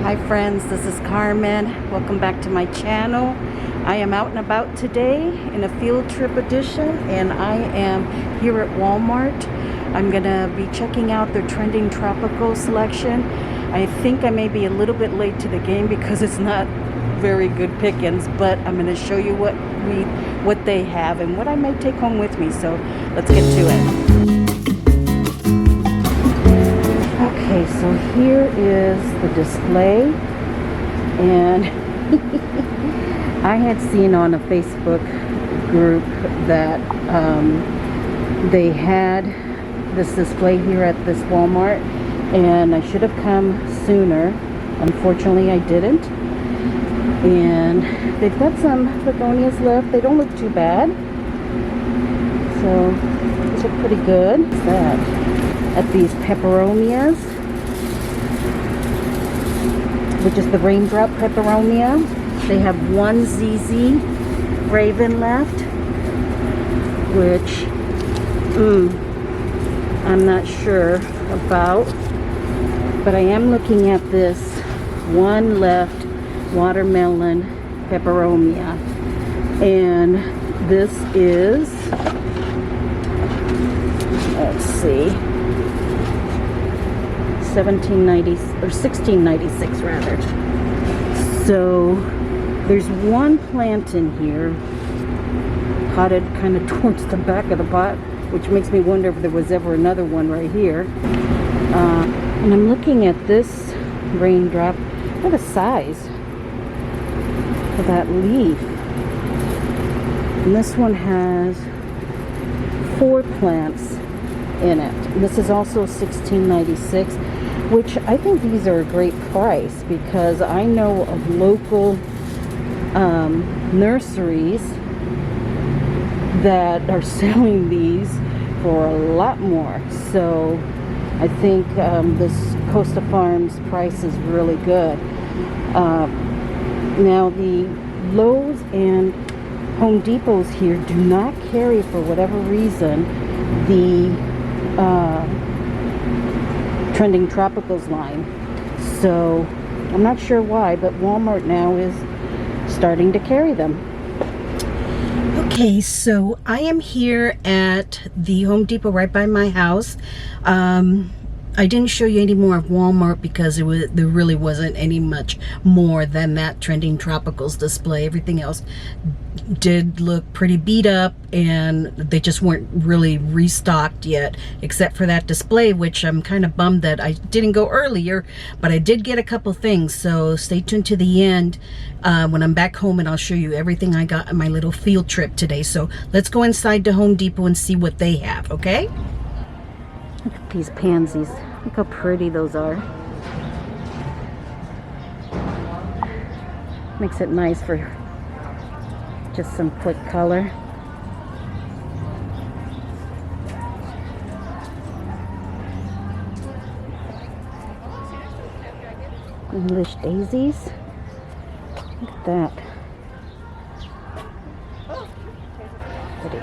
Hi friends, this is Carmen. Welcome back to my channel. I am out and about today in a field trip edition, and I am here at Walmart. I'm gonna be checking out their trending tropical selection. I think I may be a little bit late to the game because it's not very good pickings, but I'm gonna show you what they have and what I might take home with me. So let's get to it. Okay, so here is the display, and I had seen on a Facebook group that they had this display here at this Walmart, and I should have come sooner. Unfortunately, I didn't. And they've got some begonias left. They don't look too bad, so these look pretty good. What's that? At these peperonias, which is the raindrop peperonia. They have one ZZ Raven left, which I'm not sure about, but I am looking at this one left watermelon peperomia, and this is, let's see, 1790 or 1696 rather. So there's one plant in here potted kind of towards the back of the pot, which makes me wonder if there was ever another one right here. And I'm looking at this raindrop. What a size for that leaf. And this one has 4 plants in it. And this is also 1696, which I think these are a great price because I know of local nurseries that are selling these for a lot more. So I think this Costa Farms price is really good. Now the Lowe's and Home Depots here do not carry, for whatever reason, the Trending Tropicals line. So I'm not sure why, but Walmart now is starting to carry them. Okay, so I am here at the Home Depot right by my house. I didn't show you any more of Walmart because there really wasn't any much more than that Trending Tropicals display. Everything else did look pretty beat up, and they just weren't really restocked yet, except for that display, which I'm kind of bummed that I didn't go earlier, but I did get a couple things. So stay tuned to the end when I'm back home, and I'll show you everything I got on my little field trip today. So let's go inside to Home Depot and see what they have, okay? Look at these pansies. Look how pretty those are. Makes it nice for just some quick color. English daisies. Look at that. Pretty.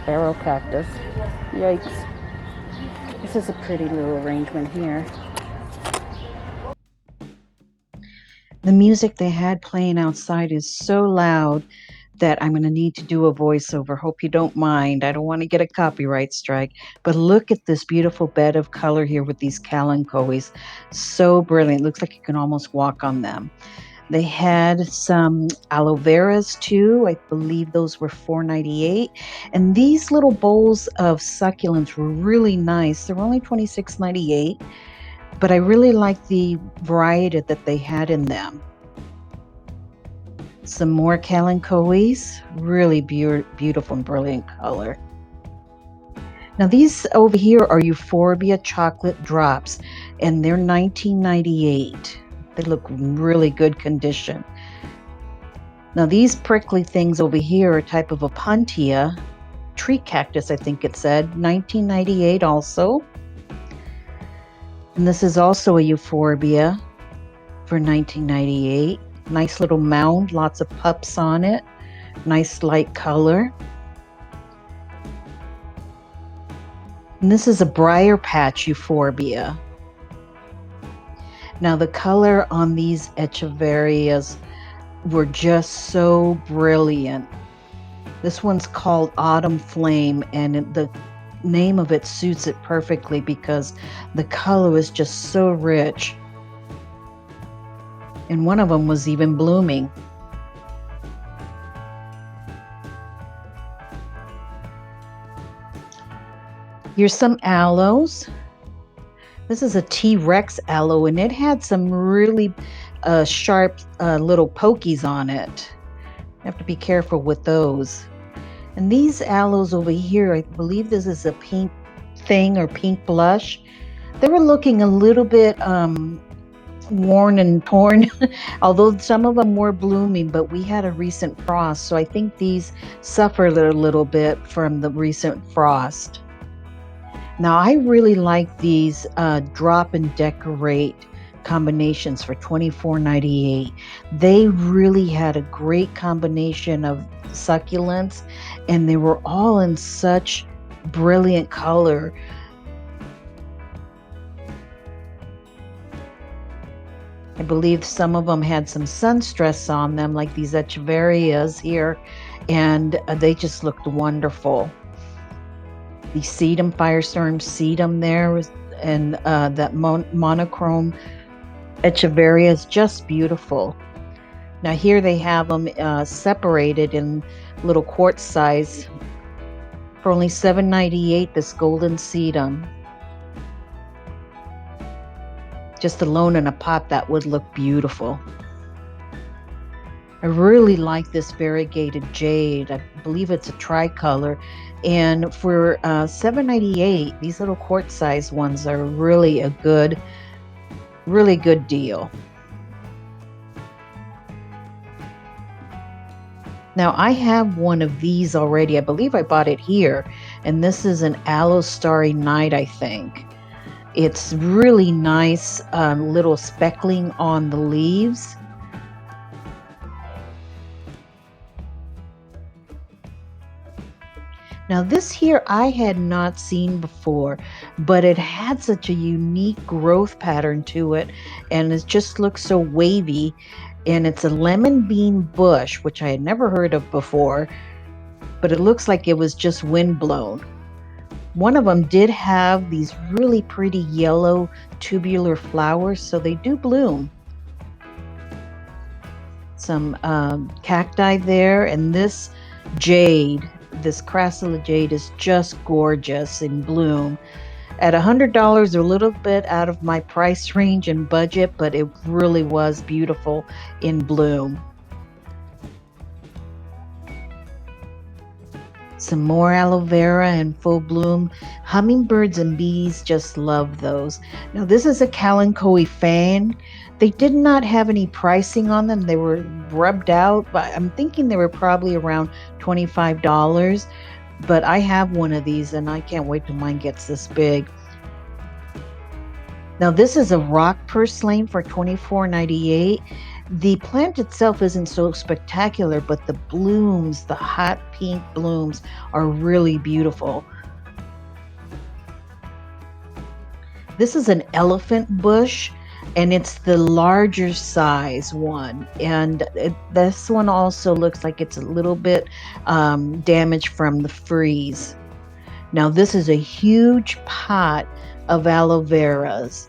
Sparrow cactus. Yikes. This is a pretty little arrangement here. The music they had playing outside is so loud that I'm going to need to do a voiceover. Hope you don't mind. I don't want to get a copyright strike. But look at this beautiful bed of color here with these kalanchoes. So brilliant. Looks like you can almost walk on them. They had some aloe veras too. I believe those were $4.98. And these little bowls of succulents were really nice. They're only $26.98. But I really like the variety that they had in them. Some more kalanchoes, really beautiful and brilliant color. Now these over here are Euphorbia chocolate drops, and they're $19.98. They look really good condition. Now these prickly things over here are a type of a Pontia tree cactus, I think it said, $19.98 also. And this is also a Euphorbia for $19.98. Nice little mound, lots of pups on it. Nice light color. And this is a briar patch euphorbia. Now the color on these echeverias were just so brilliant. This one's called Autumn Flame, and the name of it suits it perfectly because the color is just so rich. And one of them was even blooming. Here's some aloes. This is a T-Rex aloe, and it had some really sharp little pokies on it. You have to be careful with those. And these aloes over here, I believe this is a pink thing or pink blush. They were looking a little bit worn and torn, although some of them were blooming, but we had a recent frost, so I think these suffered a little bit from the recent frost. Now I really like these drop and decorate combinations for $24.98. They really had a great combination of succulents, and they were all in such brilliant color. I believe some of them had some sun stress on them, like these echeverias here, and they just looked wonderful. The sedum, firestorm sedum there was, and that monochrome echeveria is just beautiful. Now here they have them separated in little quart size for only $7.98. This golden sedum. Just alone in a pot, that would look beautiful. I really like this variegated jade. I believe it's a tricolor. And for $7.98, these little quart size ones are really a really good deal. Now I have one of these already. I believe I bought it here. And this is an Aloe Starry Night, I think. It's really nice little speckling on the leaves. Now this here I had not seen before, but it had such a unique growth pattern to it, and it just looks so wavy. And it's a lemon bean bush, which I had never heard of before, but it looks like it was just wind blown. One of them did have these really pretty yellow tubular flowers, so they do bloom. Some cacti there, and this jade, this crassula jade, is just gorgeous in bloom. At $100, a little bit out of my price range and budget, but it really was beautiful in bloom. Some more aloe vera in full bloom. Hummingbirds and bees just love those. Now this is a Kalanchoe fan. They did not have any pricing on them. They were rubbed out, but I'm thinking they were probably around $25. But I have one of these and I can't wait till mine gets this big. Now this is a rock purslane for $24.98. The plant itself isn't so spectacular, but the blooms, the hot pink blooms, are really beautiful. This is an elephant bush, and it's the larger size one. And this one also looks like it's a little bit damaged from the freeze. Now this is a huge pot of aloe veras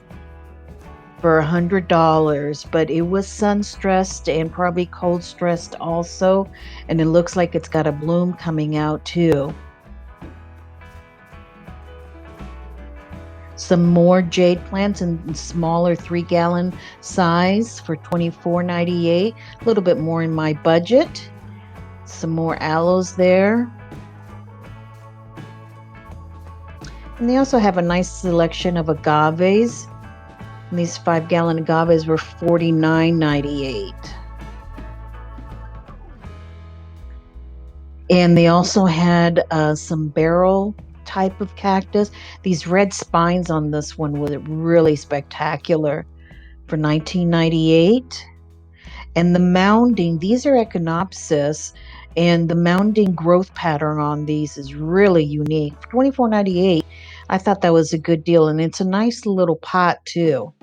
for $100, but it was sun stressed and probably cold stressed also, and it looks like it's got a bloom coming out too. Some more jade plants in smaller 3-gallon size for $24.98, a little bit more in my budget. Some more aloes there. And they also have a nice selection of agaves. And these 5-gallon agaves were $49.98. And they also had some barrel type of cactus. These red spines on this one were really spectacular for $19.98. And the mounding, these are Echinopsis, and the mounding growth pattern on these is really unique. For $24.98, I thought that was a good deal, and it's a nice little pot too.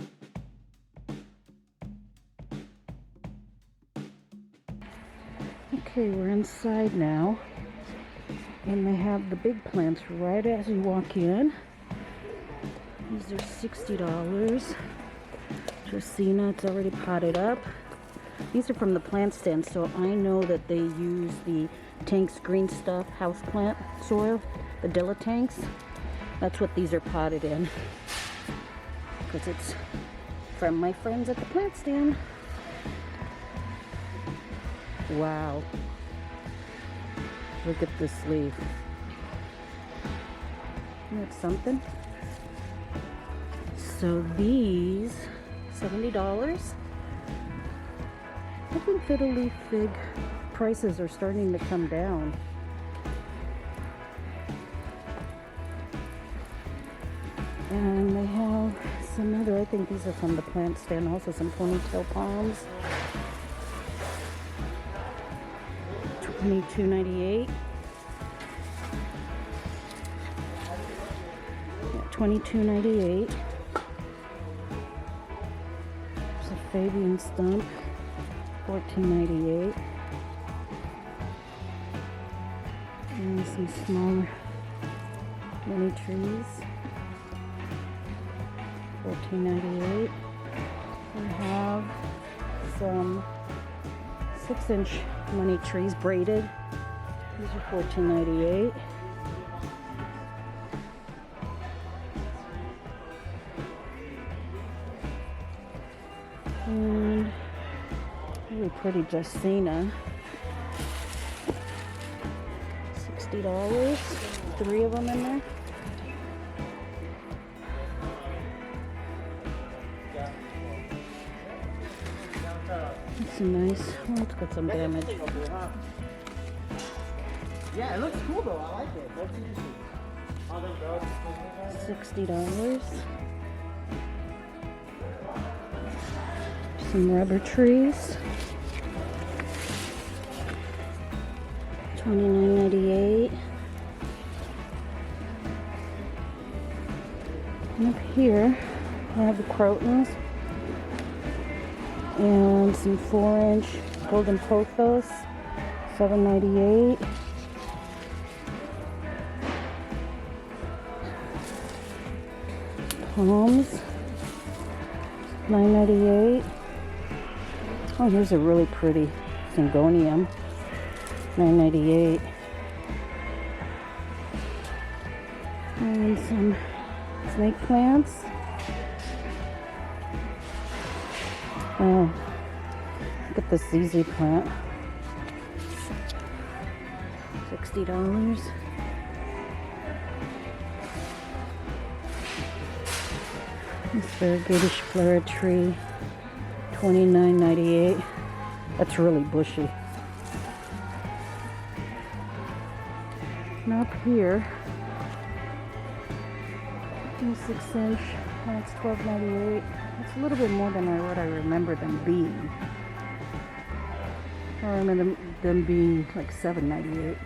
Okay, we're inside now, and they have the big plants right as you walk in. These are $60. Dracaena, it's already potted up. These are from the plant stand, so I know that they use the Tanks Green Stuff houseplant soil, the Dilla tanks. That's what these are potted in, because it's from my friends at the plant stand. Wow. Look at this leaf. Isn't that something? So these, $70. I think fiddle leaf fig prices are starting to come down. And they have some other, I think these are from the plant stand, also some ponytail palms. $22.98. Yeah, $22.98. There's a Fabian stump, $14.98. And some smaller mini trees, $14.98. We have some 6-inch money trees braided. These are $14.98. And really pretty Dracaena. $60. 3 of them in there. That's nice. Oh, it's got some damage. Yeah, it looks cool though. I like it. $60. Some rubber trees. $29.98. And up here, I have the crotons and some 4-inch golden pothos, $7.98. Palms, $9.98. Oh, here's a really pretty syngonium, $9.98. And some snake plants. Oh, look at this ZZ plant. $60. This variegated flora tree, $29.98. That's really bushy. And up here, 6-inch, that's $12.98. It's a little bit more than what I remember them being. I remember them being like $7.98.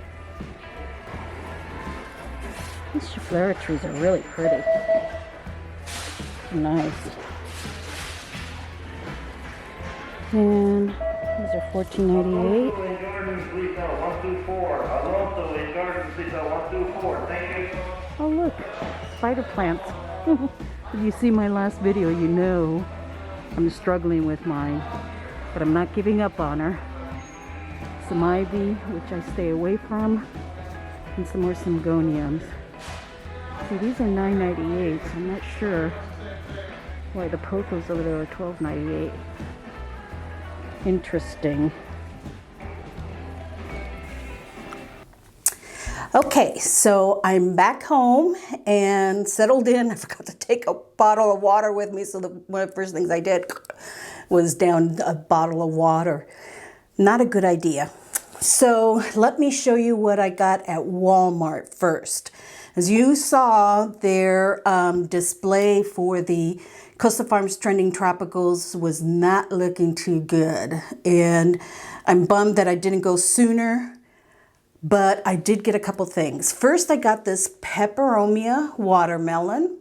These Schefflera trees are really pretty. Nice. And these are $14.98. Oh look, spider plants. If you see my last video, you know I'm struggling with mine, but I'm not giving up on her. Some ivy, which I stay away from, and some more syngoniums. See, these are $9.98, so I'm not sure why the pothos over there are $12.98. Interesting. Okay, so I'm back home and settled in. I forgot to take a bottle of water with me, so one of the first things I did was down a bottle of water. Not a good idea. So let me show you what I got at Walmart first. As you saw, their display for the Costa Farms Trending Tropicals was not looking too good. And I'm bummed that I didn't go sooner, but I did get a couple things. First, I got this Peperomia watermelon.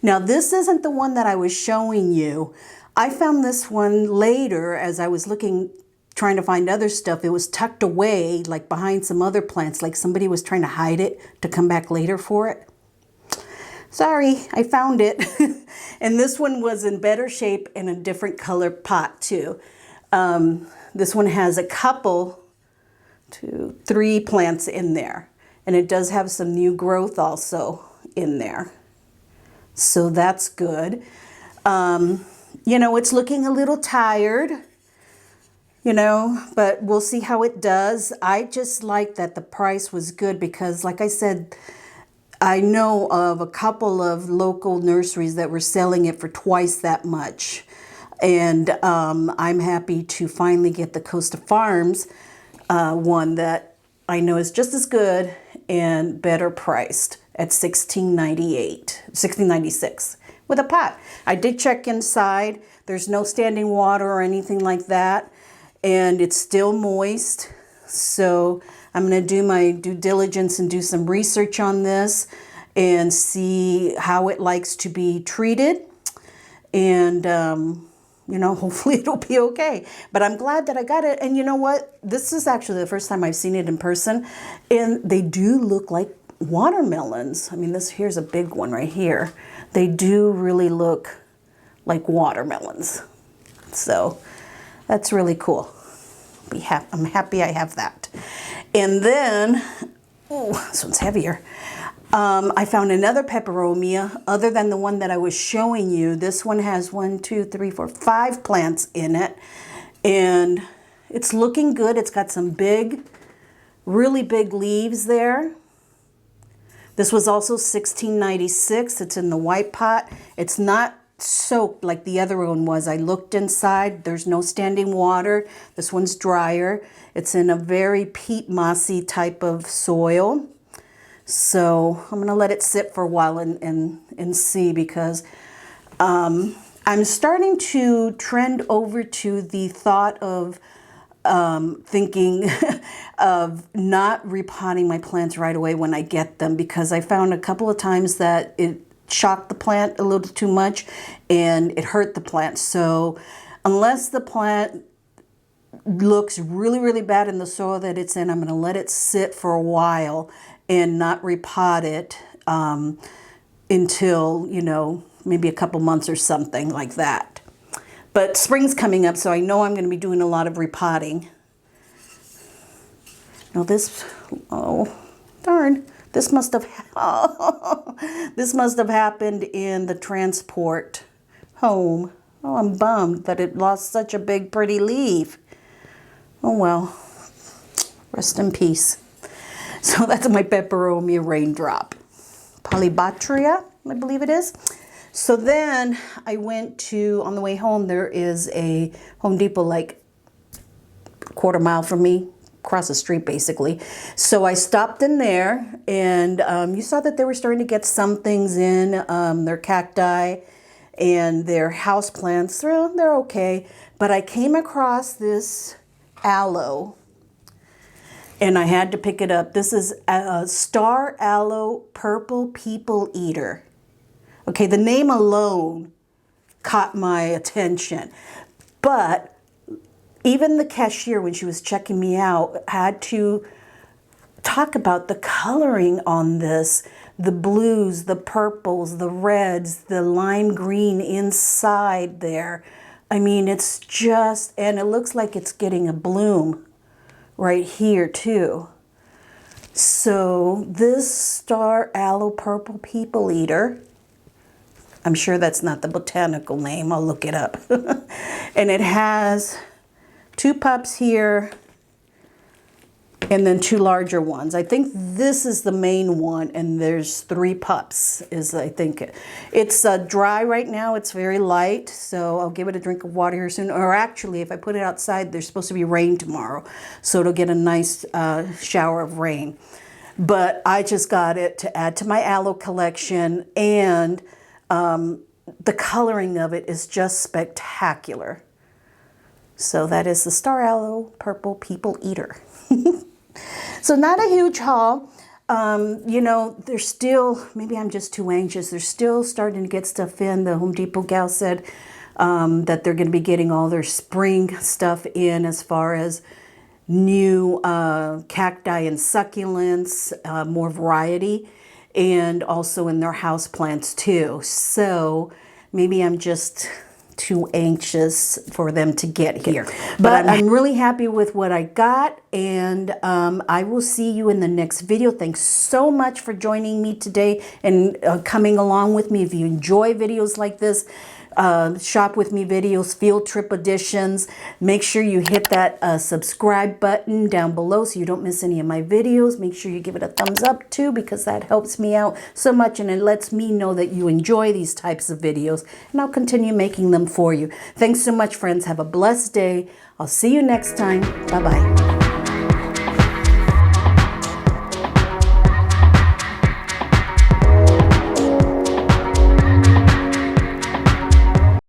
Now, this isn't the one that I was showing you. I found this one later as I was trying to find other stuff, it was tucked away, like behind some other plants, like somebody was trying to hide it to come back later for it. Sorry, I found it. And this one was in better shape in a different color pot too. This one has a couple, 2, 3 plants in there. And it does have some new growth also in there. So that's good. You know, it's looking a little tired, you know, but we'll see how it does. I just like that the price was good because, like I said, I know of a couple of local nurseries that were selling it for twice that much. And I'm happy to finally get the Costa Farms one that I know is just as good and better priced at $16.96 with a pot. I did check inside. There's no standing water or anything like that. And it's still moist. So I'm going to do my due diligence and do some research on this and see how it likes to be treated. And, you know, hopefully it'll be okay. But I'm glad that I got it. And you know what? This is actually the first time I've seen it in person. And they do look like watermelons. I mean, here's a big one right here. They do really look like watermelons. So that's really cool. I'm happy I have that. And then, oh, this one's heavier. I found another peperomia other than the one that I was showing you. This one has 1, 2, 3, 4, 5 plants in it. And it's looking good. It's got some big, really big leaves there. This was also $16.96. It's in the white pot. It's not soaked like the other one was. I looked inside. There's no standing water. This one's drier. It's in a very peat mossy type of soil. So I'm going to let it sit for a while and see, because I'm starting to trend over to the thought of thinking of not repotting my plants right away when I get them, because I found a couple of times that it shocked the plant a little too much and it hurt the plant. So unless the plant looks really, really bad in the soil that it's in, I'm going to let it sit for a while and not repot it until, you know, maybe a couple months or something like that. But spring's coming up, so I know I'm going to be doing a lot of repotting. Now this, oh, darn. This must have happened in the transport home. Oh, I'm bummed that it lost such a big, pretty leaf. Oh well, rest in peace. So that's my peperomia raindrop. Polybatria, I believe it is. So then I went to, on the way home, there is a Home Depot like a quarter mile from me, across the street basically. So I stopped in there, and you saw that they were starting to get some things in, their cacti and their house plants. They're okay. But I came across this aloe and I had to pick it up. This is a Star Aloe Purple People Eater. Okay, the name alone caught my attention, but even the cashier, when she was checking me out, had to talk about the coloring on this, the blues, the purples, the reds, the lime green inside there. I mean, it's just, and it looks like it's getting a bloom right here too. So this Star Aloe Purple People Eater, I'm sure that's not the botanical name, I'll look it up. And it has 2 pups here and then 2 larger ones. I think this is the main one, and there's 3 pups, is I think. It's dry right now, it's very light, so I'll give it a drink of water here soon. Or actually, if I put it outside, there's supposed to be rain tomorrow, so it'll get a nice shower of rain. But I just got it to add to my aloe collection, and the coloring of it is just spectacular. So that is the Star Aloe Purple People Eater. So not a huge haul. You know, there's still, maybe I'm just too anxious. They're still starting to get stuff in. The Home Depot gal said that they're going to be getting all their spring stuff in as far as new cacti and succulents, more variety, and also in their house plants too. So maybe I'm just too anxious for them to get here. But I'm really happy with what I got, and I will see you in the next video. Thanks so much for joining me today and coming along with me. If you enjoy videos like this, shop with me videos, field trip editions, make sure you hit that subscribe button down below so you don't miss any of my videos. Make sure you give it a thumbs up too, because that helps me out so much and it lets me know that you enjoy these types of videos, and I'll continue making them for you. Thanks so much, friends. Have a blessed day. I'll see you next time. Bye-bye.